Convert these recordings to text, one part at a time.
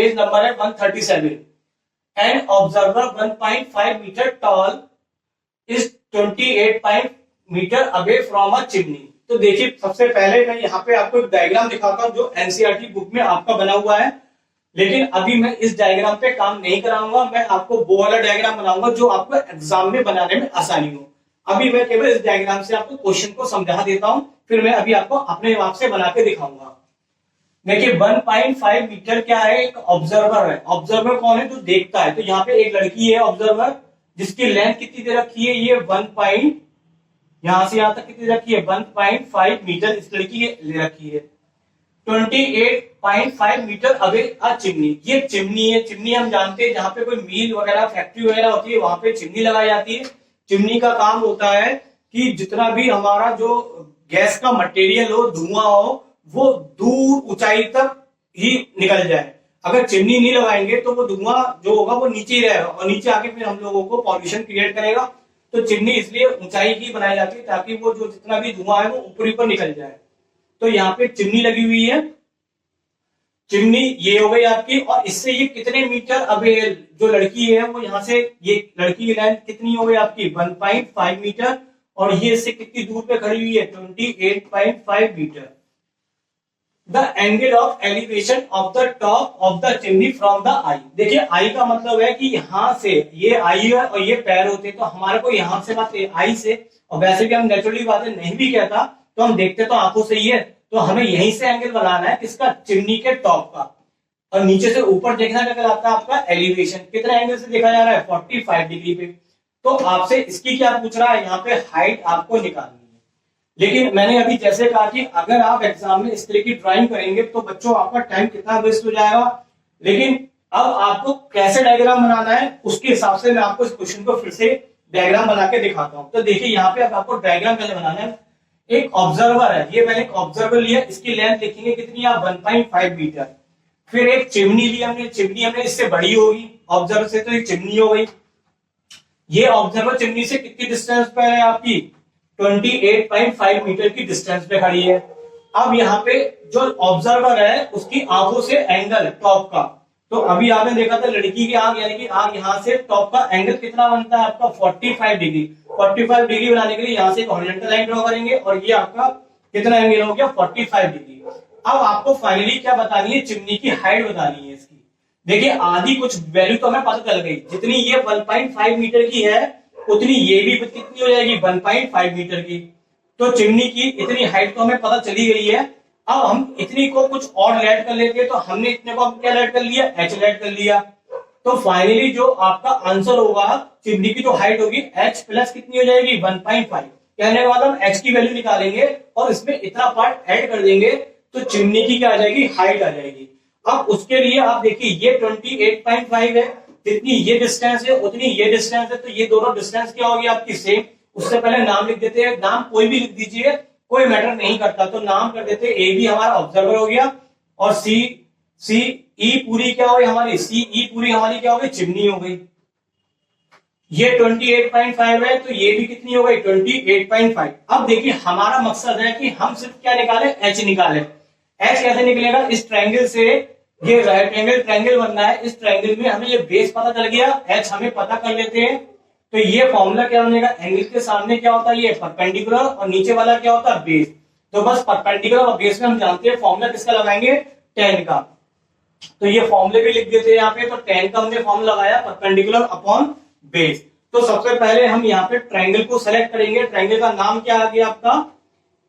Page number है 137। An observer 1.5 metre tall is 28 metre away from a chimney. तो देखिए सबसे पहले मैं यहाँ पे आपको एक डायग्राम दिखाता हूँ जो एनसीईआरटी बुक में आपका बना हुआ है, लेकिन अभी मैं इस डायग्राम पे काम नहीं कराऊंगा। मैं आपको वो वाला डायग्राम बनाऊंगा जो आपको एग्जाम में बनाने में आसानी हो। अभी मैं केवल इस डायग्राम से आपको क्वेश्चन को समझा देता हूं, फिर मैं अभी आपको अपने आप से बना के दिखाऊंगा। देखिए 1.5 मीटर क्या है, एक ऑब्जर्वर है। ऑब्जर्वर कौन है? जो देखता है। तो यहाँ पे एक लड़की है ऑब्जर्वर, जिसकी लेंथ कितनी दे रखी है? ये 1 यहां से यहां तक कितनी रखी है? 1.5 मीटर इस लड़की ले रखी है। 28.5 मीटर अवे अ चिमनी। ये चिमनी है। चिमनी हम जानते हैं जहां पे कोई मिल वगैरह फैक्ट्री वगैरह होती है वहां पे चिमनी लगाई जाती है। चिमनी का काम होता है कि जितना भी हमारा जो गैस का मटेरियल हो, धुआं हो, वो दूर ऊंचाई तक ही निकल जाए। अगर चिमनी नहीं लगाएंगे तो वो धुआं जो होगा वो नीचे ही रहेगा और नीचे आके फिर हम लोगों को पॉल्यूशन क्रिएट करेगा। तो चिमनी इसलिए ऊंचाई की बनाई जाती है ताकि वो जो जितना भी धुआं है वो ऊपर ऊपर निकल जाए। तो यहाँ पे चिमनी लगी हुई है। चिमनी ये हो गई आपकी, और इससे ये कितने मीटर अवे जो लड़की है वो यहाँ से, ये लड़की की लेंथ कितनी हो गई आपकी? 1.5 मीटर, और ये इससे कितनी दूर पे खड़ी हुई है? 28.5 meter. The angle of elevation of the top of the chimney from the eye. देखिए आई का मतलब है कि यहां से, ये आई है और ये पैर होते हैं, तो हमारे को यहां से बात आई से, और वैसे भी हम नेचुरली बातें नहीं भी कहता तो हम देखते तो आंखों से ही है, तो हमें यहीं से एंगल बनाना है किसका? चिमनी के टॉप का। और नीचे से ऊपर देखना क्या कहलाता है आपका? एलिवेशन। कितना एंगल से देखा जा रहा है? 45 डिग्री पे। तो आपसे इसकी क्या पूछ रहा है? यहाँ पे हाइट आपको निकालनी है। लेकिन मैंने अभी जैसे कहा कि अगर आप एग्जाम में इस तरह की ड्राइंग करेंगे तो बच्चों आपका टाइम कितना वेस्ट हो जाएगा। लेकिन अब आपको कैसे डायग्राम बनाना है उसके हिसाब से मैं आपको इस क्वेश्चन को फिर से डायग्राम बना के दिखाता हूं। तो देखिए यहाँ पे अब आपको डायग्राम पहले बनाना है। एक ऑब्जर्वर है, ये मैंने एक ऑब्जर्वर लिया, इसकी लेंथ लिखेंगे कितनी? आप 1.5 मीटर। फिर एक चिमनी ली हमने, चिमनी हमने इससे बड़ी होगी ऑब्जर्वर से, तो एक चिमनी हो गई। ये ऑब्जर्वर चिमनी से कितनी डिस्टेंस पर है आपकी? 28.5 मीटर की डिस्टेंस पे खड़ी है। अब यहाँ पे जो ऑब्जर्वर है उसकी आंखों से एंगल टॉप का, तो अभी आपने देखा था लड़की की आंख, यानी कि आंख यहाँ से टॉप का एंगल कितना बनता है आपका? 45 डिग्री। 45 डिग्री बनाने के लिए यहाँ से एक हॉरिजॉन्टल लाइन ड्रॉ करेंगे और ये आपका कितना एंगल हो गया? 45 डिग्री। अब आपको फाइनली क्या बतानी है? चिमनी की हाइट बतानी है इसकी। देखिए आधी कुछ वैल्यू तो हमें पता चल गई, जितनी ये 1.5 मीटर की है उतनी ये भी कितनी हो जाएगी? 1.5 मीटर की। तो चिमनी की इतनी हाइट तो हमें पता चली गई है। अब हम इतनी को कुछ और ऐड कर लेते हैं, तो हमने इतने को क्या ऐड कर लिया? h ऐड कर लिया। तो फाइनली जो आपका आंसर होगा, चिमनी की जो हाइट होगी h प्लस कितनी हो जाएगी? 1.5। कहने का मतलब h की वैल्यू निकालेंगे और इसमें इतना पार्ट ऐड कर देंगे तो चिमनी की क्या आ जाएगी? हाइट आ जाएगी। अब उसके लिए आप देखिए ये 28.5 है, जितनी ये डिस्टेंस है उतनी ये डिस्टेंस है, तो ये दोनों डिस्टेंस क्या होगी आपकी? सेम। उससे पहले नाम लिख देते हैं, नाम कोई भी लिख दीजिए, कोई मैटर नहीं करता। तो नाम कर देते हैं, ए बी हमारा ऑब्जर्वर हो गया, और सी ई पूरी क्या हो गई हमारी? सी ई पूरी हमारी क्या हो गई? चिमनी हो गई। ये 28.5 है तो ये भी कितनी हो गई? 28.5। अब देखिए हमारा मकसद है कि हम सिर्फ क्या निकाले? एच निकाले। एच कैसे निकलेगा? इस ट्रायंगल से, ये राइट एंगल ट्रायंगल बनना है, इस ट्रायंगल में हमें ये बेस पता चल गया, एच हमें पता कर लेते हैं। तो ये फॉर्मूला क्या बनेगा? एंगल के सामने क्या होता है? ये परपेंडिकुलर, और नीचे वाला क्या होता है? बेस। तो बस परपेंडिकुलर और बेस में हम जानते हैं फॉर्मूला किसका लगाएंगे? tan का। तो ये फॉर्मूले भी लिख देते हैं यहाँ पे। तो tan का हमने फॉर्मूला लगाया, परपेंडिकुलर अपॉन बेस। तो सबसे पहले हम यहाँ पे ट्रायंगल को सेलेक्ट करेंगे। ट्रायंगल का नाम क्या आ गया आपका?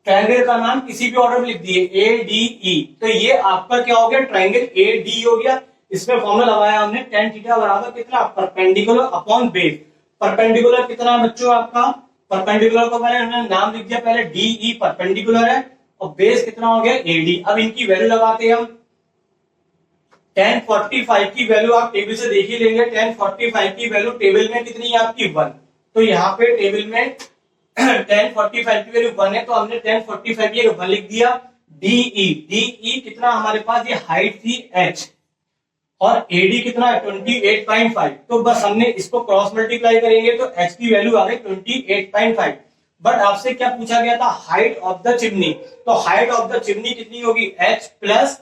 ट्रायंगल का नाम किसी भी ऑर्डर में लिख दिए, ADE। तो ये आपका क्या हो गया? ट्रायंगल AD हो गया। इसमें फॉर्मूला लगाया हमने, tan थीटा बराबर कितना? Perpendicular upon base. परपेंडिकुलर कितना है बच्चों आपका? परपेंडिकुलर को पहले हमने नाम लिख दिया, पहले DE परपेंडिकुलर है, और बेस कितना हो गया? AD। अब इनकी वैल्यू लगाते हैं हम। tan 45 की वैल्यू आप टेबल से देख ही लेंगे। tan 45 की वैल्यू टेबल में कितनी है आपकी? 1। तो यहाँ पे टेबल में tan 45 की वैल्यू 1 है, तो हमने tan 45 की 1 लिख दिया। DE कितना हमारे पास? ये हाइट थी h, और AD कितना है? 28.5। तो बस हमने इसको क्रॉस मल्टीप्लाई करेंगे तो h की वैल्यू आ गई 28.5। बट आपसे क्या पूछा गया था? Height of the chimney. तो हाइट ऑफ द चिमनी कितनी होगी? h प्लस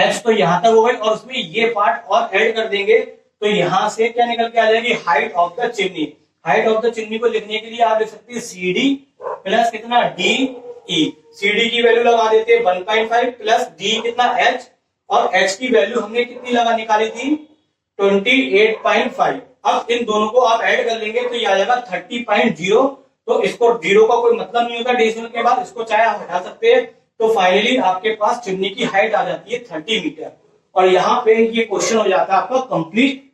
h तो यहां तक हो गई, और उसमें ये पार्ट और ऐड कर देंगे तो यहां से क्या निकल के आ जाएगी, height of the chimney. Height of the chimney को लिखने के लिए आप लिख सकते हैं CD प्लस कितना DE। CD की वैल्यू लगा देते हैं 1.5 प्लस D कितना H, और H की वैल्यू हमने कितनी निकाली थी 28.5। अब इन दोनों को आप ऐड कर लेंगे तो ये आ जाएगा 30.0। तो इसको जीरो का कोई मतलब नहीं होता डेसिमल के बाद, इसको चाहे आप हटा सकते हैं। तो फाइनली आपके पास चिमनी की हाइट आ जाती है 30 मीटर, और यहाँ पे ये क्वेश्चन हो जाता है आपका कंप्लीट।